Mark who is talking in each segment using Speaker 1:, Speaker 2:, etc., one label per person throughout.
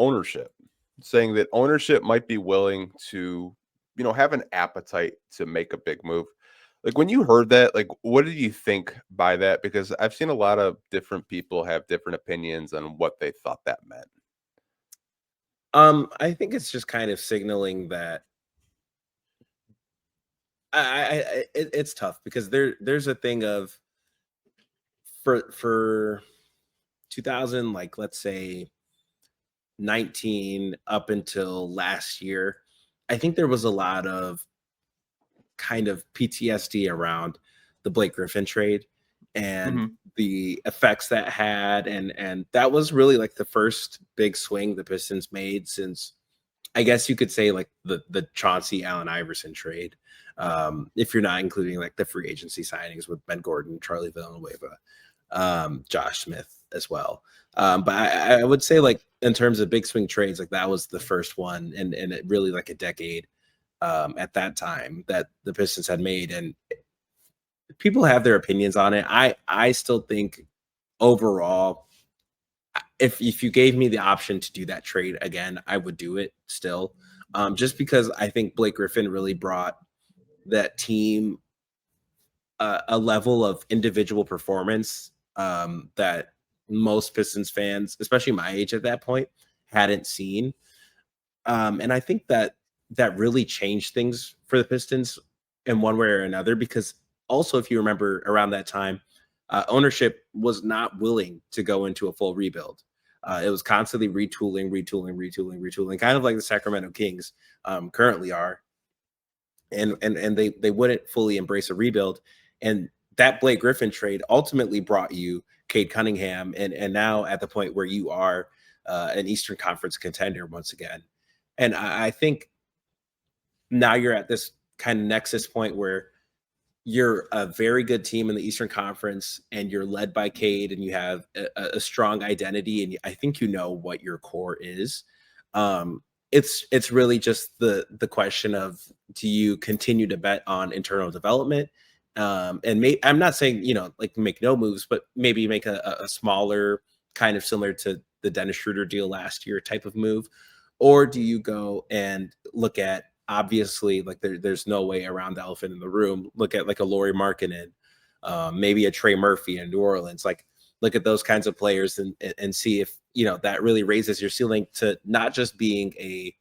Speaker 1: ownership, saying that ownership might be willing to, have an appetite to make a big move. Like when you heard that, like what did you think by that? Because I've seen a lot of different people have different opinions on what they thought that meant.
Speaker 2: I think it's just kind of signaling that it's tough because there's a thing of for 2000, like let's say 19 up until last year, I think there was a lot of kind of PTSD around the Blake Griffin trade and
Speaker 1: Mhm.
Speaker 2: the effects that had, and that was really like the first big swing the Pistons made since, I guess you could say, like the Chauncey Allen Iverson trade. If you're not including like the free agency signings with Ben Gordon, Charlie Villanueva, Josh Smith as well. But I would say, like, in terms of big swing trades, like that was the first one and it really like a decade at that time that the Pistons had made. And people have their opinions on it. I still think overall, if you gave me the option to do that trade again, I would do it still. Just because I think Blake Griffin really brought that team a level of individual performance that most Pistons fans, especially my age at that point, hadn't seen. And I think that that really changed things for the Pistons in one way or another. Because also, if you remember around that time, ownership was not willing to go into a full rebuild. It was constantly retooling, kind of like the Sacramento Kings currently are, and they wouldn't fully embrace a rebuild. And that Blake Griffin trade ultimately brought you Cade Cunningham, and now at the point where you are an Eastern Conference contender once again. And I think now you're at this kind of nexus point where you're a very good team in the Eastern Conference and you're led by Cade and you have a strong identity, and I think you know what your core is. Um, it's really just the question of, do you continue to bet on internal development? I'm not saying, like, make no moves, but maybe make a smaller, kind of similar to the Dennis Schroeder deal last year type of move, or do you go and look at, obviously, like, there's no way around the elephant in the room, look at like a Laurie Markkinen, maybe a Trey Murphy in New Orleans, like look at those kinds of players and see if that really raises your ceiling to not just being a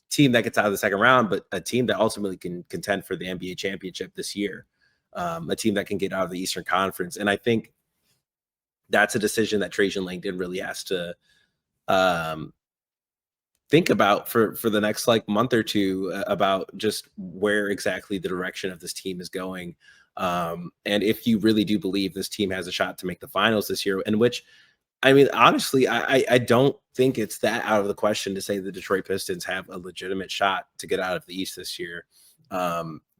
Speaker 2: team that gets out of the second round, but a team that ultimately can contend for the NBA championship this year, a team that can get out of the Eastern Conference. And I think that's a decision that Trajan Langdon really has to um, think about for the next like month or two, about just where exactly the direction of this team is going. And if you really do believe this team has a shot to make the finals this year, in which, I mean, honestly, I don't think it's that out of the question to say the Detroit Pistons have a legitimate shot to get out of the East this year.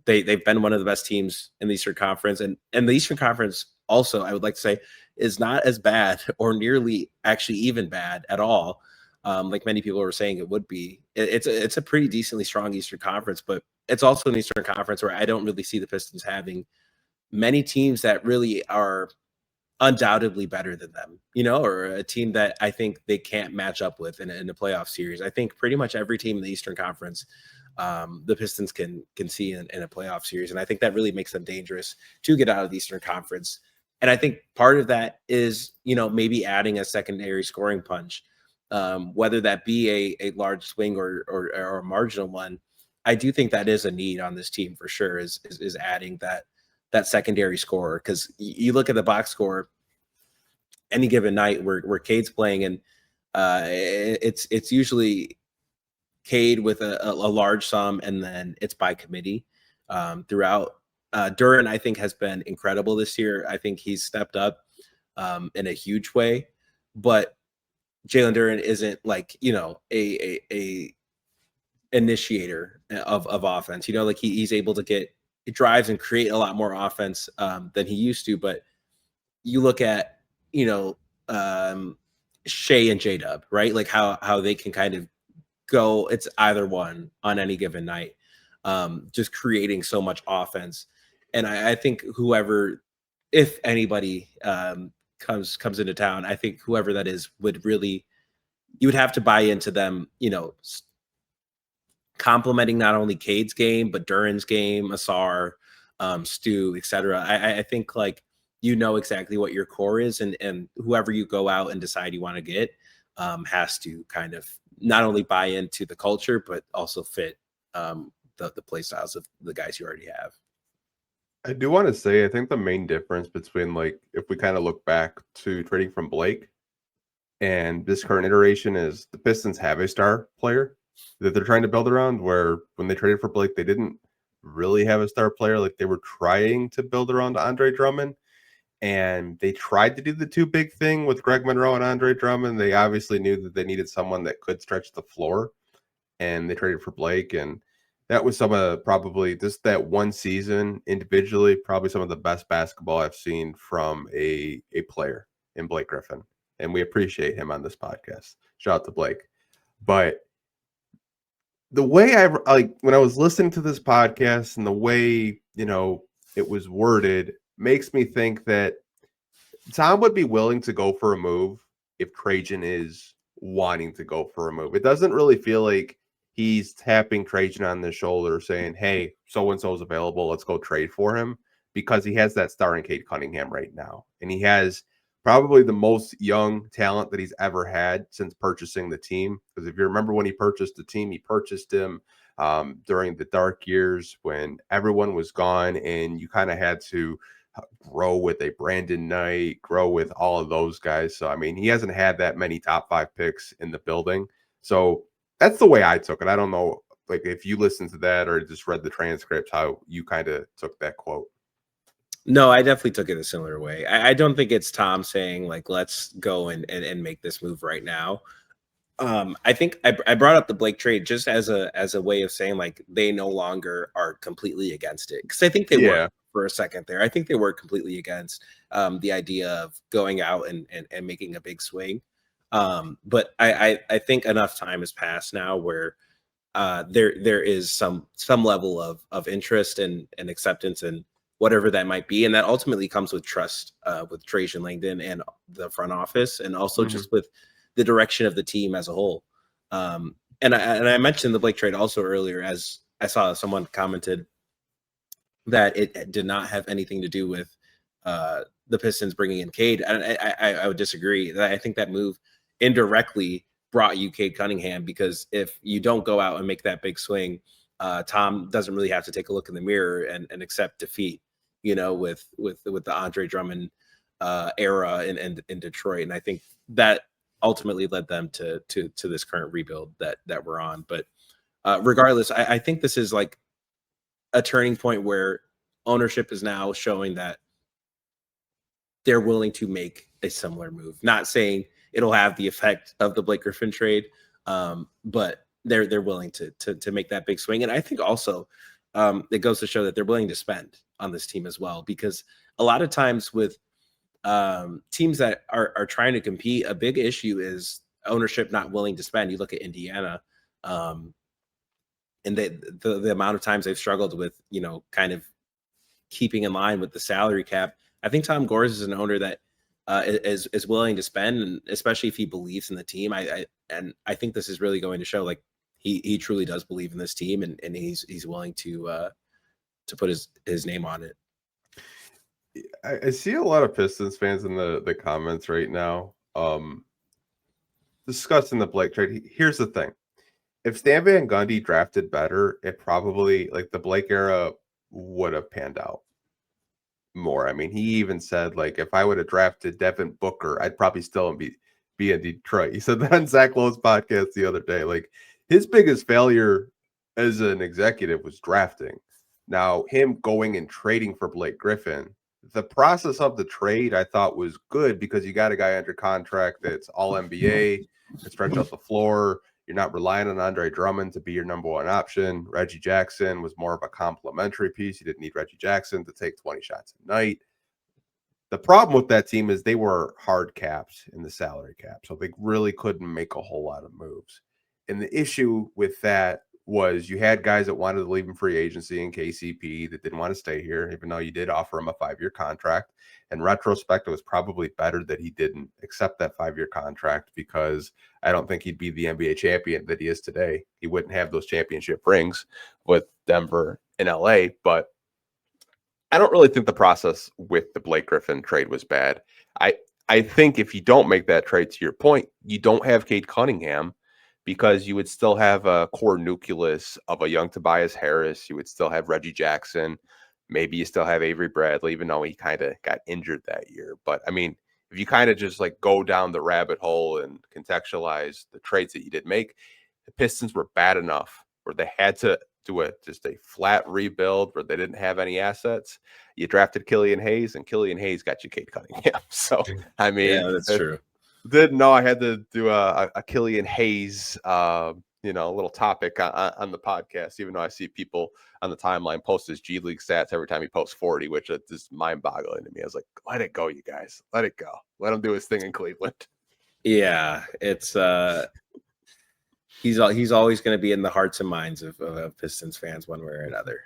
Speaker 2: They've been one of the best teams in the Eastern Conference, and the Eastern Conference also, I would like to say, is not as bad or nearly actually even bad at all. Like many people were saying it would be. It's a pretty decently strong Eastern Conference, but it's also an Eastern Conference where I don't really see the Pistons having many teams that really are undoubtedly better than them, or a team that I think they can't match up with in a playoff series. I think pretty much every team in the Eastern Conference, the Pistons can see in a playoff series, and I think that really makes them dangerous to get out of the Eastern Conference. And I think part of that is, maybe adding a secondary scoring punch, whether that be a large swing or a marginal one. I do think that is a need on this team for sure. Is adding that secondary scorer, because you look at the box score any given night where Cade's playing, and it's usually Cade with a large sum, and then it's by committee throughout. Duran, I think, has been incredible this year. I think he's stepped up in a huge way, but Jalen Duran isn't like, a initiator of offense. Like he's able to get drives and create a lot more offense than he used to. But you look at, you know, um, Shea and J Dub, right? Like how they can kind of go. It's either one on any given night, just creating so much offense. And I think whoever, if anybody, comes into town, I think whoever that is would really you would have to buy into them, complementing not only Cade's game, but Duran's game, Asar, Stu, etc. I think like exactly what your core is, and whoever you go out and decide you want to get has to kind of not only buy into the culture, but also fit the play styles of the guys you already have.
Speaker 1: I do want to say, I think the main difference between like if we kind of look back to trading from Blake and this current iteration is the Pistons have a star player that they're trying to build around. Where when they traded for Blake, they didn't really have a star player. Like they were trying to build around Andre Drummond, and they tried to do the too big thing with Greg Monroe and Andre Drummond. They obviously knew that they needed someone that could stretch the floor, and they traded for Blake. And that was some of probably just that one season individually, probably some of the best basketball I've seen from a player in Blake Griffin. And we appreciate him on this podcast. Shout out to Blake. But the way I like when I was listening to this podcast and the way, it was worded makes me think that Tom would be willing to go for a move if Trajan is wanting to go for a move. It doesn't really feel like he's tapping Trajan on the shoulder saying, hey, so and so is available. Let's go trade for him, because he has that star in Cade Cunningham right now. And he has probably the most young talent that he's ever had since purchasing the team. Because if you remember when he purchased the team, he purchased him during the dark years when everyone was gone and you kind of had to grow with a Brandon Knight, grow with all of those guys. So, I mean, he hasn't had that many top 5 picks in the building. So that's the way I took it. I don't know, like, if you listened to that or just read the transcript, how you kind of took that quote.
Speaker 2: No, I definitely took it a similar way. I don't think it's Tom saying like, let's go and make this move right now. I think I brought up the Blake trade just as a way of saying like they no longer are completely against it, because I think they were
Speaker 1: Yeah.
Speaker 2: for a second there. I think they were completely against the idea of going out and making a big swing. But I think enough time has passed now where there is some level of interest and acceptance and whatever that might be, and that ultimately comes with trust with Trajan Langdon and the front office, and also
Speaker 1: Mm-hmm.
Speaker 2: just with the direction of the team as a whole. And I mentioned the Blake trade also earlier, as I saw someone commented that it did not have anything to do with the Pistons bringing in Cade. And I would disagree. I think that move indirectly brought you Cade Cunningham, because if you don't go out and make that big swing, Tom doesn't really have to take a look in the mirror and accept defeat, with the Andre Drummond era in Detroit. And I think that ultimately led them to this current rebuild that we're on. But regardless, I think this is like a turning point where ownership is now showing that they're willing to make a similar move. Not saying it'll have the effect of the Blake Griffin trade, but they're willing to make that big swing. And I think also it goes to show that they're willing to spend on this team as well, because a lot of times with teams that are trying to compete, a big issue is ownership not willing to spend. You look at Indiana, and the amount of times they've struggled with, kind of keeping in line with the salary cap. I think Tom Gores is an owner that is willing to spend, and especially if he believes in the team. I think this is really going to show like he truly does believe in this team, and he's willing to put his name on it.
Speaker 1: I see a lot of Pistons fans in the comments right now discussing the Blake trade. Here's the thing. If Stan Van Gundy drafted better, it probably, like, the Blake era would have panned out more. I mean, he even said, like, if I would have drafted Devin Booker, I'd probably still be in Detroit. He said that on Zach Lowe's podcast the other day. Like, his biggest failure as an executive was drafting. Now, him going and trading for Blake Griffin, the process of the trade I thought was good, because you got a guy under contract that's all NBA, can stretch out the floor. You're not relying on Andre Drummond to be your number one option. Reggie Jackson was more of a complimentary piece. You didn't need Reggie Jackson to take 20 shots a night. The problem with that team is they were hard capped in the salary cap, so they really couldn't make a whole lot of moves. And the issue with that was you had guys that wanted to leave in free agency in KCP that didn't want to stay here, even though you did offer him a 5-year contract. In retrospect, it was probably better that he didn't accept that 5-year contract, because I don't think he'd be the NBA champion that he is today. He wouldn't have those championship rings with Denver and LA. But I don't really think the process with the Blake Griffin trade was bad. I I think if you don't make that trade, to your point, you don't have Cade Cunningham, because you would still have a core nucleus of a young Tobias Harris. You would still have Reggie Jackson. Maybe you still have Avery Bradley, even though he kind of got injured that year. But I mean, if you kind of just like go down the rabbit hole and contextualize the trades that you did make, the Pistons were bad enough where they had to do just a flat rebuild where they didn't have any assets. You drafted Killian Hayes, and Killian Hayes got you Cade Cunningham. So I mean,
Speaker 2: Yeah, that's true.
Speaker 1: didn't know I had to do a Killian Hayes, little topic on the podcast, even though I see people on the timeline post his G League stats every time he posts 40, which is just mind boggling to me. I was like, let it go, you guys. Let it go. Let him do his thing in Cleveland.
Speaker 2: Yeah, it's he's always going to be in the hearts and minds of Pistons fans one way or another.